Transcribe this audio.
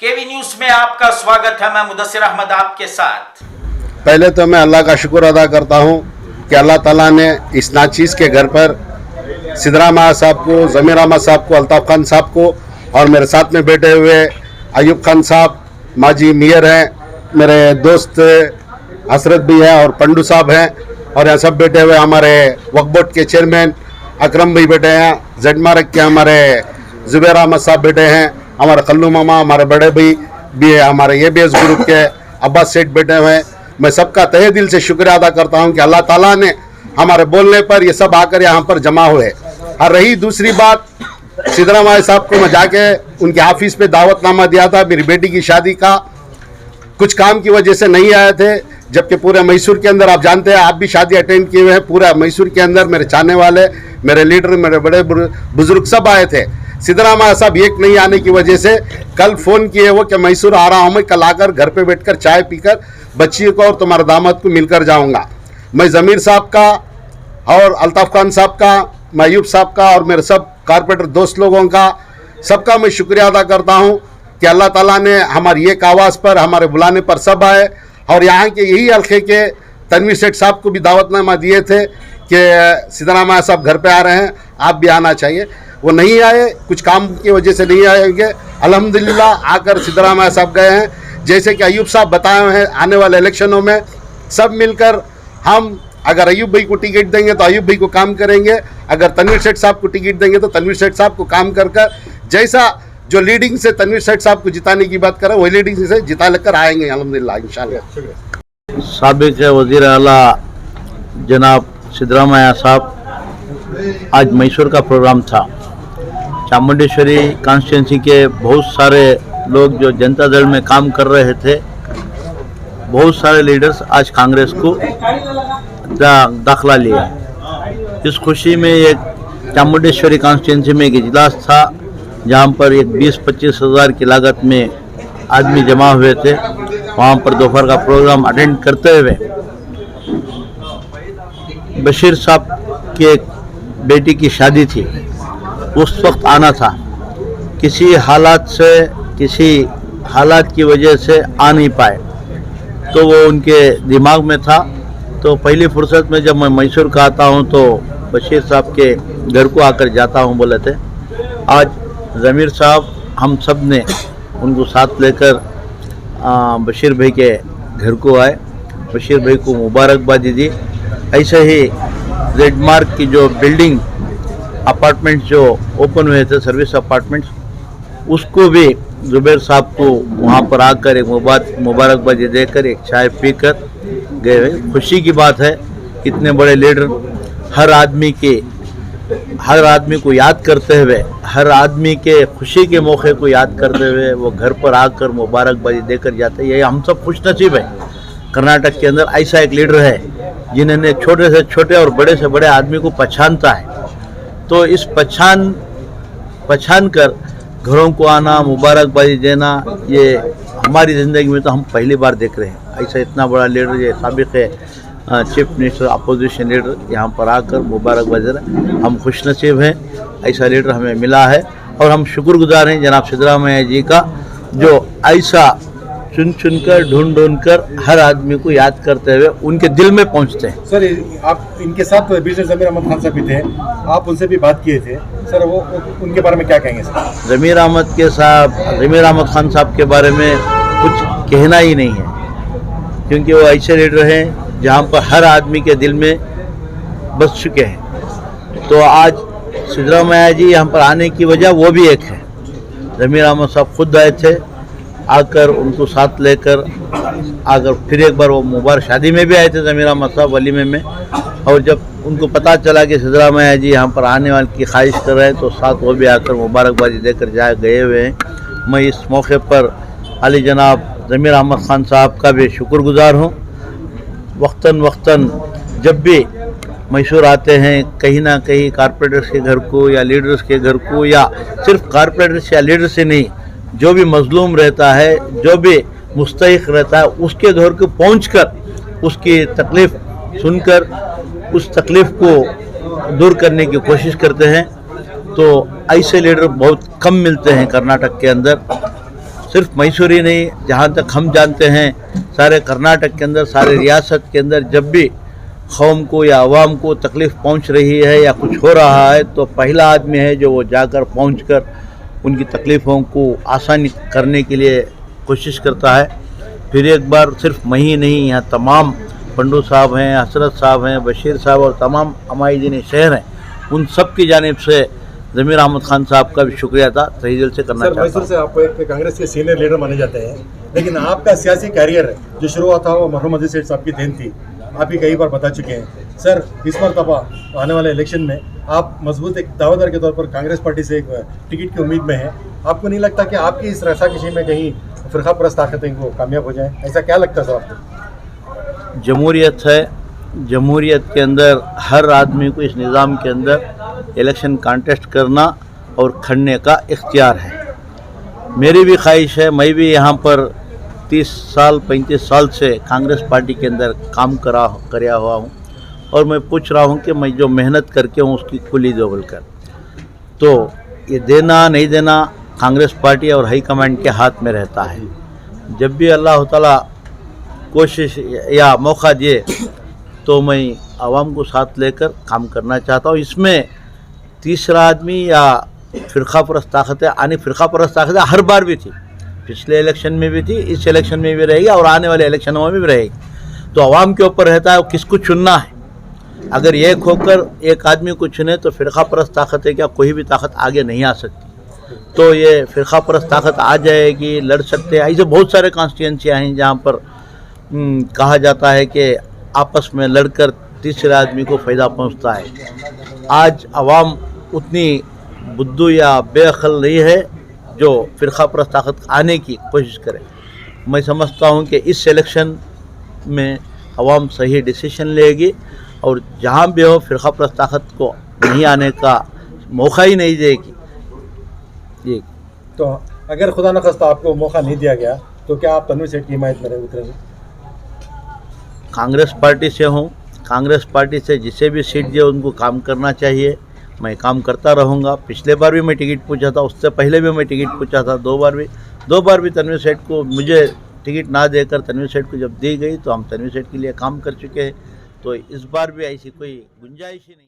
केवी news में आपका स्वागत है। मैं मुदस्सिर अहमद आपके साथ। पहले तो मैं अल्लाह का शुक्र अदा करता हूँ कि अल्लाह ताला ने इस नाचीज़ के घर पर सिद्धरामैया साहब को, ज़मीर अहमद साहब को, अल्ताफ़ खान साहब को और मेरे साथ में बैठे हुए अयूब खान साहब, माजी मियर हैं, मेरे दोस्त हसरत भी हैं और पंडू साहब हैं, और यहाँ सब बैठे हुए हमारे वक्फ बोर्ड के चेयरमैन अकरम भाई बैठे हैं, जेड मार्ग के हमारे ज़ुबैर अहमद साहब बैठे हैं, हमारे खल्लू मामा, हमारे बड़े भाई भी है, हमारे ABS ग्रुप के अब्बास सेठ बैठे हुए हैं। मैं सबका तहे दिल से शुक्रिया अदा करता हूं कि अल्लाह ताला ने हमारे बोलने पर ये सब आकर यहाँ पर जमा हुए। और रही दूसरी बात, सिद्धरामैया साहब को मैं जाके उनके ऑफिस पे दावतनामा दिया था मेरी बेटी की शादी का, कुछ काम की वजह से नहीं आए थे, जबकि पूरे मैसूर के अंदर आप जानते हैं, आप भी शादी अटेंड किए हुए हैं, पूरा मैसूर के अंदर मेरे चाहने वाले, मेरे लीडर, मेरे बड़े बुजुर्ग सब आए थे। सिद्धरामैया साहब एक नहीं आने की वजह से कल फ़ोन किए वो कि मैसूर आ रहा हूँ मैं, कल आकर घर पे बैठकर चाय पीकर बच्ची को और तुम्हारे दामाद को मिलकर जाऊँगा। मैं ज़मीर साहब का और अल्ताफ़ खान साहब का, अयूब साहब का और मेरे सब कारपोरेटर दोस्त लोगों का, सबका मैं शुक्रिया अदा करता हूँ कि अल्लाह ताला ने हमारी एक आवाज़ पर, हमारे बुलाने पर सब आए। और यहाँ के यही हल्के के तनवीर सेठ साहब को भी दावतनामा दिए थे कि सिद्धरामैया साहब घर पे आ रहे हैं, आप भी आना चाहिए। वो नहीं आए, कुछ काम की वजह से नहीं आएंगे। अल्हम्दुलिल्लाह आकर सिद्धरामैया साहब गए हैं। जैसे कि अयूब साहब बताए हुए हैं, आने वाले इलेक्शनों में सब मिलकर हम, अगर अयूब भाई को टिकट देंगे तो अयूब भाई को काम करेंगे, अगर तनवीर सेठ साहब को टिकट देंगे तो तनवीर सेठ साहब को काम कर जैसा जो लीडिंग से तनवीर सेठ साहब को जिताने की बात करें, वही लीडिंग से जिता लेकर आएंगे अल्हम्दुलिल्लाह इंशाल्लाह। साबिक़ वज़ीर आला जनाब सिद्धरामैया साहब, आज मैसूर का प्रोग्राम था। चामुंडेश्वरी कॉन्स्टिट्यूंसी के बहुत सारे लोग जो जनता दल में काम कर रहे थे, बहुत सारे लीडर्स आज कांग्रेस को दाखिला लिया। इस खुशी में एक चामुंडेश्वरी कॉन्स्टिट्यूंसी में एक इजलास था जहां पर एक 20-25 हज़ार की लागत में आदमी जमा हुए थे। वहां पर दोपहर का प्रोग्राम अटेंड करते हुए बशीर साहब के बेटी की शादी थी, उस वक्त आना था, किसी हालात की वजह से आ नहीं पाए, तो वो उनके दिमाग में था। तो पहली फुर्सत में जब मैं मैसूर का आता हूँ तो बशीर साहब के घर को आकर जाता हूँ बोले थे। आज ज़मीर साहब हम सब ने उनको साथ लेकर बशीर भाई के घर को आए, बशीर भाई को मुबारकबादी दी। ऐसे ही जेड मार्ग की जो बिल्डिंग अपार्टमेंट्स जो ओपन हुए थे, सर्विस अपार्टमेंट्स, उसको भी ज़ुबैर साहब को वहाँ पर आकर एक मुबारकबादी देकर एक चाय पीकर गए। खुशी की बात है, इतने बड़े लीडर हर आदमी को याद करते हुए, हर आदमी के खुशी के मौके को याद करते हुए वो घर पर आकर मुबारकबादी देकर जाते हैं। ये हम सब खुशनसीब है। कर्नाटक के अंदर ऐसा एक लीडर है जिन्होंने छोटे से छोटे और बड़े से बड़े आदमी को पहचानता है। तो इस पहचान कर घरों को आना, मुबारकबादी देना, ये हमारी ज़िंदगी में तो हम पहली बार देख रहे हैं। ऐसा इतना बड़ा लीडर, ये साबिक़ चीफ मिनिस्टर, अपोजिशन लीडर यहाँ पर आकर मुबारकबादी देना, हम खुशनसीब हैं। ऐसा लीडर हमें मिला है और हम शुक्रगुजार हैं जनाब सिद्धरामैया जी का, जो ऐसा चुन कर ढूंढ कर हर आदमी को याद करते हुए उनके दिल में पहुंचते हैं। सर, आप इनके साथ ज़मीर अहमद खान साहब भी थे, आप उनसे भी बात किए थे सर, वो उनके बारे में क्या कहेंगे सर? ज़मीर अहमद खान साहब के बारे में कुछ कहना ही नहीं है, क्योंकि वो ऐसे लीडर हैं जहां पर हर आदमी के दिल में बस चुके हैं। तो आज सिद्धरामैया जी यहाँ पर आने की वजह वो भी एक है। ज़मीर अहमद साहब खुद आए थे, आकर उनको साथ लेकर आकर फिर एक बार वो मुबारक शादी में भी आए थे ज़मीर अहमद साहब, वलीमे में। और जब उनको पता चला कि सिद्धरामैया जी यहाँ पर आने वाले की ख्वाहिश कर रहे हैं तो साथ वो भी आकर मुबारकबादी देकर गए हुए हैं। मैं इस मौके पर अली जनाब ज़मीर अहमद खान साहब का भी शुक्रगुजार हूँ। वक्तन जब भी मैसूर आते हैं, कहीं ना कहीं कारपोरेटर्स के घर को या लीडर्स के घर को, या सिर्फ कारपोरेटर्स या लीडर से नहीं, जो भी मजलूम रहता है, जो भी मुस्तहिक रहता है, उसके घर को पहुंचकर उसकी तकलीफ़ सुनकर उस तकलीफ़ को दूर करने की कोशिश करते हैं। तो ऐसे लीडर बहुत कम मिलते हैं कर्नाटक के अंदर। सिर्फ मैसूर ही नहीं, जहाँ तक हम जानते हैं सारे कर्नाटक के अंदर, सारे रियासत के अंदर जब भी कौम को या आवाम को तकलीफ़ पहुँच रही है या कुछ हो रहा है तो पहला आदमी है जो वो जाकर पहुँचकर उनकी तकलीफ़ों को आसानी करने के लिए कोशिश करता है। फिर एक बार सिर्फ मैं ही नहीं, यहाँ तमाम पंडू साहब हैं, हसरत साहब हैं, बशीर साहब और तमाम हमायदीन शहर हैं, उन सब की जानिब से ज़मीर अहमद खान साहब का भी शुक्रिया था तहे दिल से करना चाहता हूँ। मैसूर से आप एक कांग्रेस के सीनियर लीडर माने जाते हैं, लेकिन आपका सियासी कैरियर जो शुरू हुआ था वो मरहूम अजीज सेठ साहब की देन थी। आप ही कई बार बता चुके हैं। सर, इस मरतबा आने वाले इलेक्शन में आप मजबूत एक दावेदार के तौर पर कांग्रेस पार्टी से एक टिकट की उम्मीद में हैं। आपको नहीं लगता कि आपकी इस रसाकशी में कहीं फिरका परस्त ताकतें वो कामयाब हो जाएं? ऐसा क्या लगता है सर आपको? जमहूरियत है, जमहूरियत के अंदर हर आदमी को इस निज़ाम के अंदर इलेक्शन कॉन्टेस्ट करना और खड़ने का इख्तियार है। मेरी भी ख्वाहिश है, मैं भी यहाँ पर 30 साल 35 साल से कांग्रेस पार्टी के अंदर काम कराया हुआ हूँ और मैं पूछ रहा हूँ कि मैं जो मेहनत करके हूँ उसकी कुली दो बोलकर। तो ये देना नहीं देना कांग्रेस पार्टी और हाई कमांड के हाथ में रहता है। जब भी अल्लाह ताला कोशिश या मौका दिए तो मैं आवाम को साथ लेकर काम करना चाहता हूँ। इसमें तीसरा आदमी या फ़िरका परस्त ताकतें आने, फ़िरका परस्त ताकतें हर बार भी थी, पिछले इलेक्शन में भी थी, इस इलेक्शन में भी रहेगी और आने वाले इलेक्शनों में भी रहेगी। तो आवाम के ऊपर रहता है वो किसको चुनना है। अगर एक होकर एक आदमी को चुने तो फ़िरका परस्त ताकतें क्या कोई भी ताकत आगे नहीं आ सकती। तो ये फ़िरका परस्त ताकत आ जाएगी, लड़ सकते हैं। ऐसे बहुत सारे कॉन्स्टिट्यूंसियाँ हैं जहाँ पर कहा जाता है कि आपस में लड़कर तीसरे आदमी को फ़ायदा पहुँचता है। आज आवाम उतनी बुद्धू या बेअक्ल नहीं है जो फ़िरका परस्त ताकत आने की कोशिश करे। मैं समझता हूँ कि इस इलेक्शन में आवाम सही डिसीजन लेगी और जहाँ भी हो फ़िरका परस्त ताकत को नहीं आने का मौका ही नहीं देगी। ये तो अगर खुदा न खास्ता आपको मौका नहीं दिया गया तो क्या आप तनवीर सेठ की हिमायत में उतरेंगे? कांग्रेस पार्टी से हूँ, कांग्रेस पार्टी से जिसे भी सीट दिए उनको काम करना चाहिए। मैं काम करता रहूँगा। पिछले बार भी मैं टिकट पूछा था, उससे पहले भी मैं टिकट पूछा था, दो बार भी तनवीर सेठ को मुझे टिकट ना देकर तनवीर सेठ को जब दी गई तो हम तनवीर सेठ के लिए काम कर चुके हैं। तो इस बार भी ऐसी कोई गुंजाइश ही नहीं।